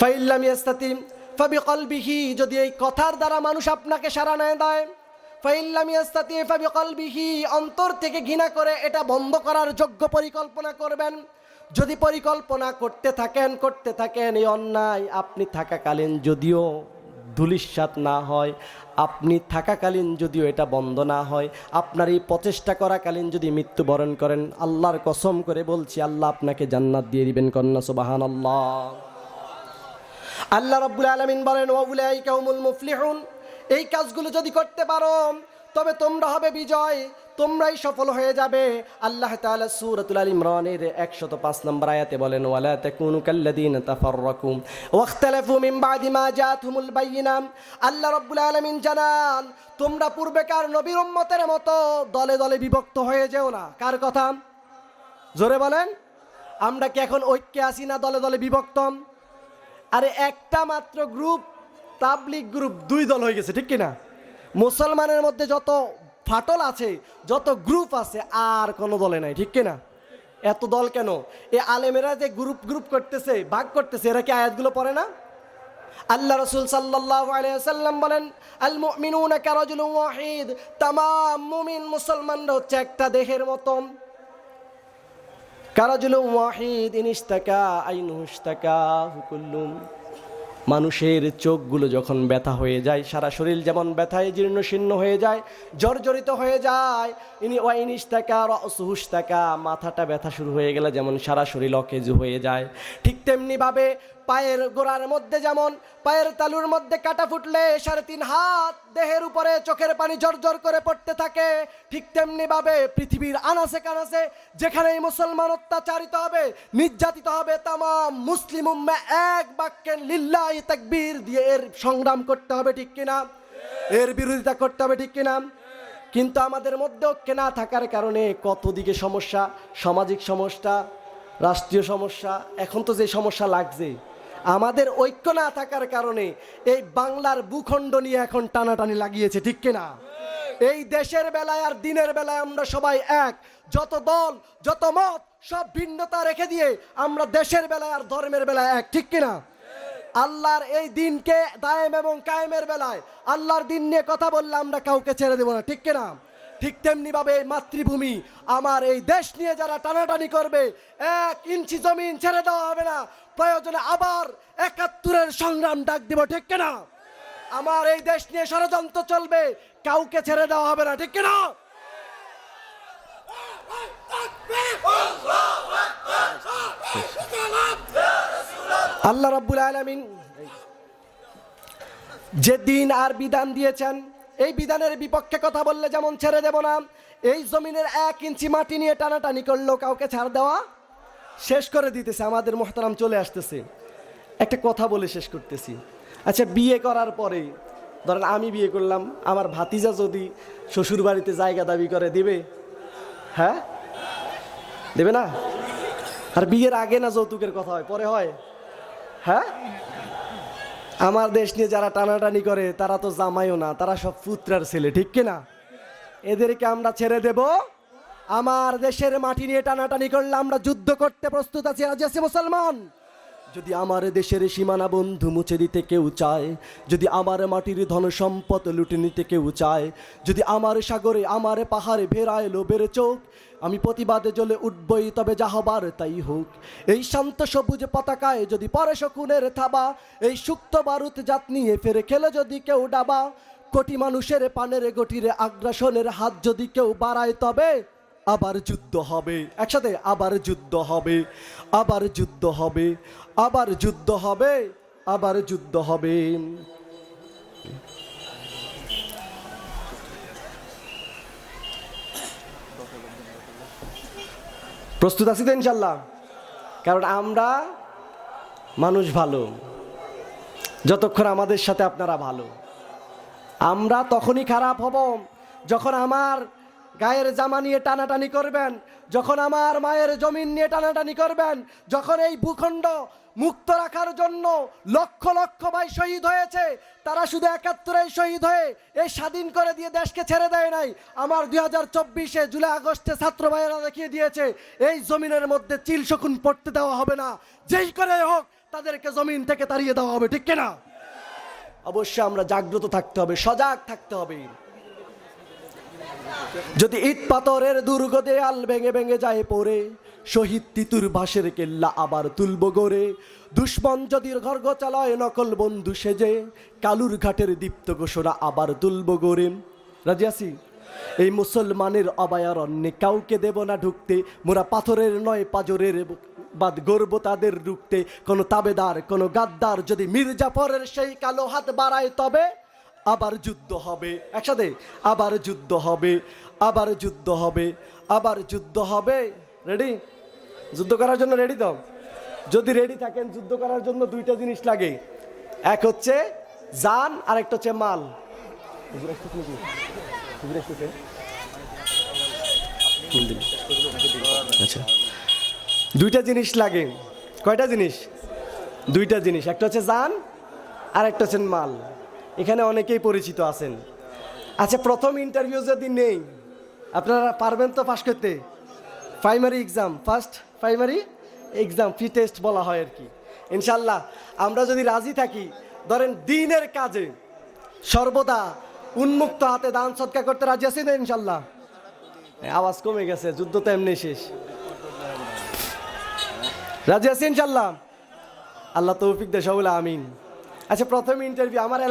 ফাইল্লাম ইয়াস্তাতি ফাবিকলবিহি, যদি এই কথার দ্বারা মানুষ আপনাকে সাড়া না দেয়, ফাইল্লাম ইয়াস্তাতি ফাবিকলবিহি, অন্তর থেকে ঘৃণা করে এটা বন্ধ করার যোগ্য পরিকল্পনা করবেন। যদি পরিকল্পনা করতে থাকেন এই অন্যায় আপনি থাকাকালীন যদিও ধূলিসাৎ না হয়, আপনি থাকাকালীন যদিও এটা বন্ধ না হয়, আপনার এই প্রচেষ্টা করাকালীন যদি মৃত্যুবরণ করেন, আল্লাহর কসম করে বলছি আল্লাহ আপনাকে জান্নাত দিয়ে দিবেন। কন্যা সুবহানাল্লাহ। আল্লাহ রাব্বুল আলামিন বলেন ওয়াউলাইকা হুমুল মুফলিহুন, এই কাজগুলো যদি করতে পারো তবে তোমরা হবে বিজয়, তোমরাই সফল হয়ে যাবে। আল্লাহ তাআলা সূরাতুল আল ইমরানের 105 নম্বর আয়াতে বলেন ওয়ালা তাকুনু কাল্লাযিনা তাফাররাকু ওয়াখতালাফু মিন বাদি মা জাআতহুমুল বায়িনাত। আল্লাহ রাব্বুল আলামিন জানান তোমরা পূর্বেকার নবীর উম্মতের মতো দলে দলে বিভক্ত হয়ে যেও না। কার কথা? জোরে বলেন। আমরা কি এখন ঐক্যে আছি না দলে দলে বিভক্ত? আরে একটা মাত্র গ্রুপ, তাবলিগ গ্রুপ, 2 দল হয়ে গেছে, ঠিক কিনা? মুসলমানের মধ্যে যত ফাটল আছে, যত গ্রুপ আছে, আর কোনো দলে নাই, ঠিক কিনা? এত দল কেন? এই আলেমেরা যে গ্রুপ করতেছে, ভাগ করতেছে, এরা কি আয়াতগুলো পড়ে না? আল্লাহ রাসূল সাল্লাল্লাহু আলাইহি ওয়াসাল্লাম বলেন আল মুমিনুনা কারাজুলুন ওয়াহিদ, তামাম মুমিন মুসলমানরা হচ্ছে একটা দেহের মতন। কারাজুলুন ওয়াহিদ ইনিস্তাকা আইনুস্তাকা হুকুল্লুম, মানুষের চোখগুলো যখন ব্যথা হয়ে যায়, সারা শরীর যেমন ব্যথায় জীর্ণ শীর্ণ হয়ে যায়, জর্জরিত হয়ে যায়, ওয়াইনিস্তাকা রাসুহুস্তাকা, মাথাটা ব্যথা শুরু হয়ে গেলে যেমন সারা শরীর অকেজু হয়ে যায়, ঠিক তেমনিভাবে পায়ের গোড়ার মধ্যে যেমন পায়ের তালুর মধ্যে কাটা ফুটলে 3.5 হাত দেহের উপরে চোখের পানি জর্জর করে পড়তে থাকে, ঠিক তেমনিভাবে পৃথিবীর আনাচে কানাচে যেখানেই মুসলমান অত্যাচারিত হবে, নির্যাতিত হবে, তামাম মুসলিম উম্মাহ এক বাক্যে লিল্লাহি তাকবীর দিয়ে এর সংগ্রাম করতে হবে, ঠিক কিনা? এর বিরোধিতা করতে হবে, ঠিক কিনা? কিন্তু আমাদের মধ্যে ঐক্য না থাকার কারণে কত দিকে সমস্যা, সামাজিক সমস্যা, রাষ্ট্রীয় সমস্যা, এখন তো যে সমস্যা লাগছে, আমাদের ঐক্য না থাকার কারণে এই বাংলার ভূখণ্ড নিয়ে এখন টানাটানি লাগিয়েছে, ঠিক কিনা? এই দেশের বেলায় আর দিনের বেলায় আমরা সবাই এক, যত দল যত মত সব ভিন্নতা রেখে দিয়ে আমরা দেশের বেলায় আর ধর্মের বেলায় এক, ঠিক কিনা? আল্লাহর এই দিনকে দায়েম এবং কায়েমের বেলায় আল্লাহর দিন নিয়ে কথা বললে আমরা কাউকে ছেড়ে দেব না, ঠিক কিনা? ঠিক তেমনিভাবে এই মাতৃভূমি আমার এই দেশ নিয়ে যারা টানাটানি করবে, 1 ইঞ্চি জমিন ছেড়ে দেওয়া হবে না, প্রয়োজনে আবার 71-এর সংগ্রাম ডাক দিব, ঠিক কিনা? আমার এই দেশ নিয়ে ষড়যন্ত্র চলবে, কাউকে ছেড়ে দেওয়া হবে না, ঠিক কিনা? আল্লাহ রাব্বুল আলামিন যে দিন আর বিধান দিয়েছেন, এই বিধানের বিপক্ষে কথা বললে যেমন ছেড়ে দেব না, এই জমিনের 1 ইঞ্চি মাটি নিয়ে টানাটানি করলেও কাউকে ছাড় দেওয়া শেষ করে দিতেছে। আমাদের মুহতারাম চলে আসতেছে, একটা কথা বলে শেষ করতেছি। আচ্ছা, বিয়ে করার পরে ধরেন আমি বিয়ে করলাম, আমার ভাতিজা যদি শ্বশুর বাড়িতে জায়গা দাবি করে, দিবে? হ্যাঁ, দেবে না? আর বিয়ের আগে না যৌতুকের কথা হয়, পরে হয়? হ্যাঁ, আমার দেশ নিয়ে যারা টানাটানি করে তারা তো জামাইও না, তারা সব পুত্রার ছেলে, ঠিক কিনা? এদেরকে আমরা ছেড়ে দেব? আমার দেশের মাটি নিয়ে টানাটানি করলে আমরা যুদ্ধ করতে প্রস্তুত আছি, রাজি আছি মুসলমান। যদি আমার দেশের সীমানা বন্ধু মুছে দিতে কেউ চায়, যদি আমার মাটির ধন সম্পদ লুটে নিতে কেউ চায়, যদি আমার সাগরে আমার পাহাড়ে ভেড়ায় লোভের চোখ, আমি প্রতিবাদে জ্বলে উঠবই, তবে যা হবার তাই হোক। এই শান্ত সবুজ পতাকায় যদি পরে শকুনের থাবা, এই সুক্ত বারুদ জাত নিয়ে ফেরে খেলে যদি কেউ ডাবা, কোটি মানুষের পানের গটিরে আগ্রাসনের হাত যদি কেউ বাড়ায়, তবে আবার যুদ্ধ হবে। একসাথে, আবার যুদ্ধ হবে, আবার যুদ্ধ হবে, আবার যুদ্ধ হবে, আবার যুদ্ধ হবে। প্রস্তুত আছি তো ইনশাল্লাহ? কারণ আমরা মানুষ ভালো যতক্ষণ আমাদের সাথে আপনারা ভালো। আমরা তখনই খারাপ হব যখন আমার গায়ের জামা নিয়ে টানাটানি করবেন, যখন আমার মায়ের জমিন নিয়ে টানাটানি করবেন, যখন এই ভূখণ্ড মুক্ত রাখার জন্য লক্ষ লক্ষ ভাই শহীদ হয়েছে, তারা শুধু 71-এ শহীদ হয়ে এই স্বাধীন করে দিয়ে দেশকে ছেড়ে দেয় নাই। আমার 2024-এ জুলাই আগস্টে ছাত্র ভাইয়েরা দেখিয়ে দিয়েছে এই জমিনের মধ্যে চিল শকুন পড়তে দেওয়া হবে না, যেই করে হোক তাদেরকে জমিন থেকে তাড়িয়ে দেওয়া হবে, ঠিক কিনা? অবশ্যই আমরা জাগ্রত থাকতে হবে, সজাগ থাকতে হবে। যদি ইট পাথরের দুর্গ দেয়াল ভেঙে ভেঙে যায় পড়ে, শহীদ তিতুর বাঁশের কেল্লা আবার তুলব গড়ে। দুশ্মন যদি খড়গ চালায় নকল বন্ধু সেজে, কালুর ঘাটের দীপ্ত ঘোষণা আবার তুলব গড়ে। রাজি আছি? এই মুসলমানের অভয়ারণ্যে কাউকে দেব না ঢুকতে, মোরা পাথরের নয় পাজরের বাদ গর্ব তাদের রুখতে। কোনো তাবেদার কোনো গাদ্দার যদি মির্জাফরের সেই কালো হাত বাড়ায়, তবে আবার যুদ্ধ হবে। একসাথে, আবার যুদ্ধ হবে, আবার যুদ্ধ হবে, আবার যুদ্ধ হবে। রেডি? যুদ্ধ করার জন্য রেডি তো? যদি রেডি থাকেন, যুদ্ধ করার জন্য দুইটা জিনিস লাগে, এক হচ্ছে জান আর একটা হচ্ছে মাল। আচ্ছা, দুইটা জিনিস লাগে। কয়টা জিনিস? দুইটা জিনিস, একটা হচ্ছে জান আর একটা হচ্ছে মাল। এখানে অনেকেই পরিচিত আছেন। আচ্ছা, প্রথম ইন্টারভিউ যদি নেই, আপনারা পারবেন তো পাস করতে? Primary exam, first primary exam, fee test বলা হয় আর কি। ইনশাল্লাহ আমরা যদি রাজি থাকি, ধরেন দিনের কাজে সর্বদা উন্মুক্ত হাতে দান সৎকার করতে রাজি আছি না? ইনশাল্লাহ। আওয়াজ কমে গেছে, যুদ্ধ তো এমনি শেষ। রাজি আছি ইনশাল্লাহ? আল্লাহ তৌফিক দে, সকলে আমিন। আচ্ছা, প্রথম ইন্টারভিউ আমার